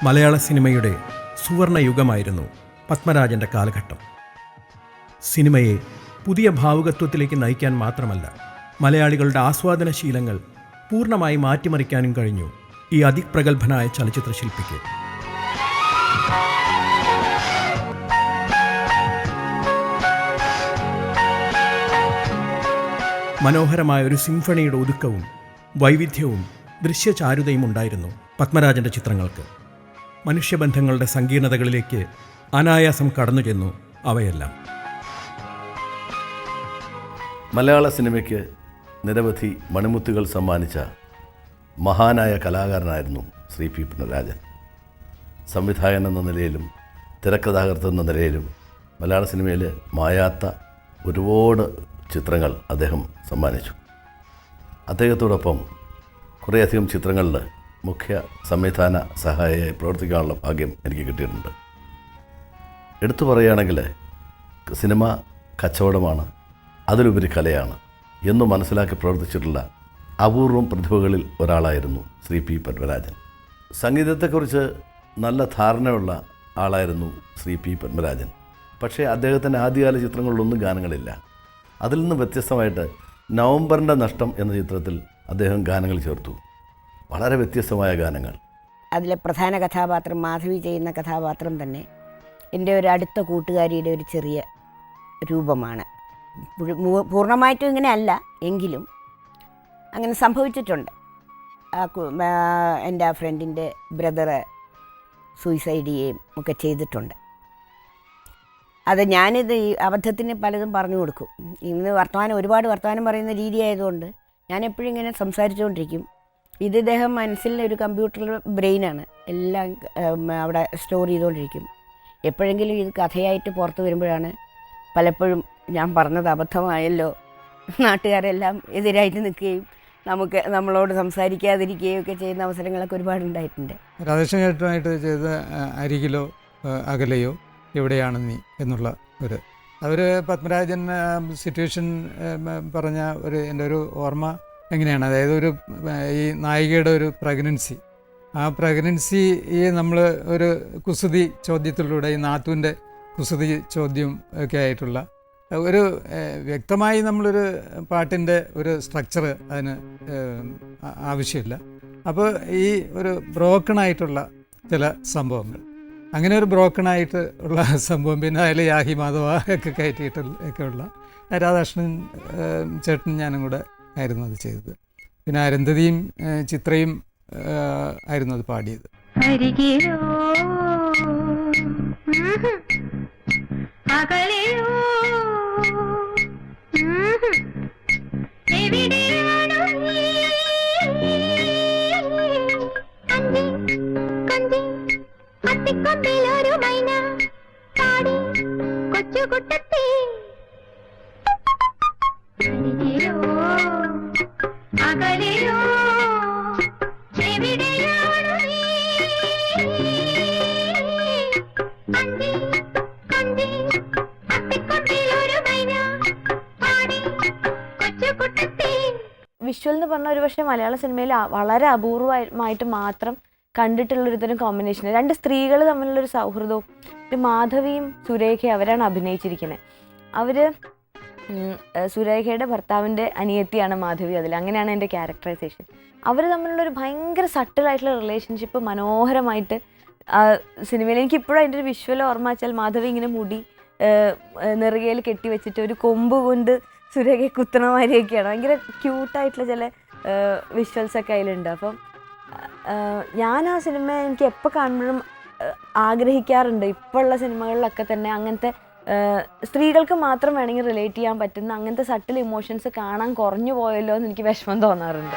മലയാള സിനിമയുടെ സുവർണ യുഗമായിരുന്നു പത്മരാജൻ്റെ കാലഘട്ടം. സിനിമയെ പുതിയ ഭാവുകത്വത്തിലേക്ക് നയിക്കാൻ മാത്രമല്ല, മലയാളികളുടെ ആസ്വാദനശീലങ്ങൾ പൂർണ്ണമായി മാറ്റിമറിക്കാനും കഴിഞ്ഞു ഈ അതിപ്രഗത്ഭനായ ചലച്ചിത്ര ശില്പിക്ക്. മനോഹരമായ ഒരു സിംഫണിയുടെ ഒതുക്കവും വൈവിധ്യവും ദൃശ്യചാരുതയും ഉണ്ടായിരുന്നു പത്മരാജൻ്റെ ചിത്രങ്ങൾക്ക്. മനുഷ്യബന്ധങ്ങളുടെ സങ്കീർണതകളിലേക്ക് അനായാസം കടന്നു ചെന്നു അവയെല്ലാം. മലയാള സിനിമയ്ക്ക് നിരവധി മണിമുത്തുകൾ സമ്മാനിച്ച മഹാനായ കലാകാരനായിരുന്നു ശ്രീ പി പത്മരാജൻ. സംവിധായകൻ എന്ന നിലയിലും തിരക്കഥാകൃത്ത് എന്ന നിലയിലും മലയാള സിനിമയിൽ മായാത്ത ഒരുപാട് ചിത്രങ്ങൾ അദ്ദേഹം സമ്മാനിച്ചു. അദ്ദേഹത്തോടൊപ്പം കുറേയധികം ചിത്രങ്ങളിൽ മുഖ്യ സംവിധാന സഹായിയായി പ്രവർത്തിക്കാനുള്ള ഭാഗ്യം എനിക്ക് കിട്ടിയിട്ടുണ്ട്. എടുത്തു പറയുകയാണെങ്കിൽ സിനിമ കച്ചവടമാണ്, അതിലുപരി കലയാണ് എന്ന് മനസ്സിലാക്കി പ്രവർത്തിച്ചിട്ടുള്ള അപൂർവം പ്രതിഭകളിൽ ഒരാളായിരുന്നു ശ്രീ പി പത്മരാജൻ. സംഗീതത്തെക്കുറിച്ച് നല്ല ധാരണയുള്ള ആളായിരുന്നു ശ്രീ പി പത്മരാജൻ. പക്ഷേ അദ്ദേഹത്തിൻ്റെ ആദ്യകാല ചിത്രങ്ങളിലൊന്നും ഗാനങ്ങളില്ല. അതിൽ നിന്ന് വ്യത്യസ്തമായിട്ട് നവംബറിൻ്റെ നഷ്ടം എന്ന ചിത്രത്തിൽ അദ്ദേഹം ഗാനങ്ങൾ ചേർത്തു. വളരെ വ്യത്യസ്തമായ ഗാനങ്ങൾ. അതിലെ പ്രധാന കഥാപാത്രം മാധവി ചെയ്യുന്ന കഥാപാത്രം തന്നെ എൻ്റെ ഒരു അടുത്ത കൂട്ടുകാരിയുടെ ഒരു ചെറിയ രൂപമാണ്. പൂർണ്ണമായിട്ടും ഇങ്ങനെ അല്ല എങ്കിലും അങ്ങനെ സംഭവിച്ചിട്ടുണ്ട്. എൻ്റെ ആ ഫ്രണ്ടിൻ്റെ ബ്രദറ് സൂയിസൈഡ് ചെയ്യുകയും ഒക്കെ ചെയ്തിട്ടുണ്ട്. അത് ഞാനിത് ഈ അബദ്ധത്തിന് പലതും പറഞ്ഞു കൊടുക്കും. ഇന്ന് ഒരുപാട് വർത്തമാനം പറയുന്ന രീതി ആയതുകൊണ്ട് ഞാൻ എപ്പോഴും ഇങ്ങനെ സംസാരിച്ചുകൊണ്ടിരിക്കും. ഇത് ഇദ്ദേഹം മനസ്സിൽ ഒരു കമ്പ്യൂട്ടർ ബ്രെയിനാണ്, എല്ലാം അവിടെ സ്റ്റോർ ചെയ്തുകൊണ്ടിരിക്കും. എപ്പോഴെങ്കിലും ഇത് കഥയായിട്ട് പുറത്ത് വരുമ്പോഴാണ് പലപ്പോഴും ഞാൻ പറഞ്ഞത് അബദ്ധമായല്ലോ, നാട്ടുകാരെല്ലാം എതിരായിട്ട് നിൽക്കുകയും നമ്മളോട് സംസാരിക്കാതിരിക്കുകയും ഒക്കെ ചെയ്യുന്ന അവസരങ്ങളൊക്കെ ഒരുപാടുണ്ടായിട്ടുണ്ട്. രാധേഷേട്ടുമായിട്ട് ചെയ്ത അരികിലോ അകലെയോ എവിടെയാണ് നീ എന്നുള്ള അവർ പത്മരാജൻ സിറ്റുവേഷൻ പറഞ്ഞ എൻ്റെ ഒരു ഓർമ്മ എങ്ങനെയാണ്, അതായത് ഈ നായികയുടെ ഒരു പ്രഗ്നൻസി, ആ പ്രഗ്നൻസിയെ നമ്മൾ ഒരു കുസൃതി ചോദ്യത്തിലൂടെ, ഈ നാത്തുവിൻ്റെ കുസൃതി ചോദ്യം ഒക്കെ ആയിട്ടുള്ള ഒരു വ്യക്തമായി നമ്മളൊരു പാട്ടിൻ്റെ ഒരു സ്ട്രക്ചർ അതിന് ആവശ്യമില്ല. അപ്പോൾ ഈ ഒരു ബ്രോക്കണായിട്ടുള്ള ചില സംഭവങ്ങൾ, അങ്ങനെ ഒരു ബ്രോക്കണായിട്ട് ഉള്ള സംഭവം, പിന്നെ അതിൽ യാഹി മാധവ ഒക്കെ കയറ്റിയിട്ടൊക്കെ ഉള്ള രാധാകൃഷ്ണൻ ചേട്ടനും ഞാനും കൂടെ ആയിരുന്നു അത് ചെയ്തത്. പിന്നെ അരുന്ധതിയും ചിത്രയും ആയിരുന്നു അത് പാടിയത്. വിഷ്വൽ എന്ന് പറഞ്ഞാൽ ഒരു പക്ഷേ മലയാള സിനിമയിൽ വളരെ അപൂർവമായിട്ട് മാത്രം കണ്ടിട്ടുള്ളൊരു തരം കോമ്പിനേഷൻ. രണ്ട് സ്ത്രീകൾ തമ്മിലുള്ളൊരു സൗഹൃദവും, മാധവിയും സുരേഖയും അവരാണ് അഭിനയിച്ചിരിക്കുന്നത്. അവർ സുരേഖയുടെ ഭർത്താവിൻ്റെ അനിയത്തിയാണ് മാധവി അതിൽ, അങ്ങനെയാണ് എൻ്റെ ക്യാരക്ടറൈസേഷൻ. അവർ തമ്മിലുള്ളൊരു ഭയങ്കര സട്ടിലായിട്ടുള്ള റിലേഷൻഷിപ്പ് മനോഹരമായിട്ട് സിനിമയിൽ എനിക്കിപ്പോഴും അതിൻ്റെ ഒരു വിഷ്വൽ ഓർമ്മ വെച്ചാൽ മാധവി ഇങ്ങനെ മുടി നെറുകയിൽ കെട്ടി വെച്ചിട്ട് ഒരു കൊമ്പ് കൊണ്ട് സുരേഖയെ കുത്തണ മാതിരിയൊക്കെയാണ്. ഭയങ്കര ക്യൂട്ടായിട്ടുള്ള ചില വിഷ്വൽസൊക്കെ അതിലുണ്ട്. അപ്പം ഞാൻ ആ സിനിമ എനിക്ക് എപ്പോൾ കാണുമ്പോഴും ആഗ്രഹിക്കാറുണ്ട്. ഇപ്പോഴുള്ള സിനിമകളിലൊക്കെ തന്നെ അങ്ങനത്തെ സ്ത്രീകൾക്ക് മാത്രം വേണമെങ്കിൽ റിലേറ്റ് ചെയ്യാൻ പറ്റുന്ന അങ്ങനത്തെ സട്ടിൽ ഇമോഷൻസ് കാണാൻ കുറഞ്ഞു പോയല്ലോ എന്ന് എനിക്ക് വിഷമം തോന്നാറുണ്ട്.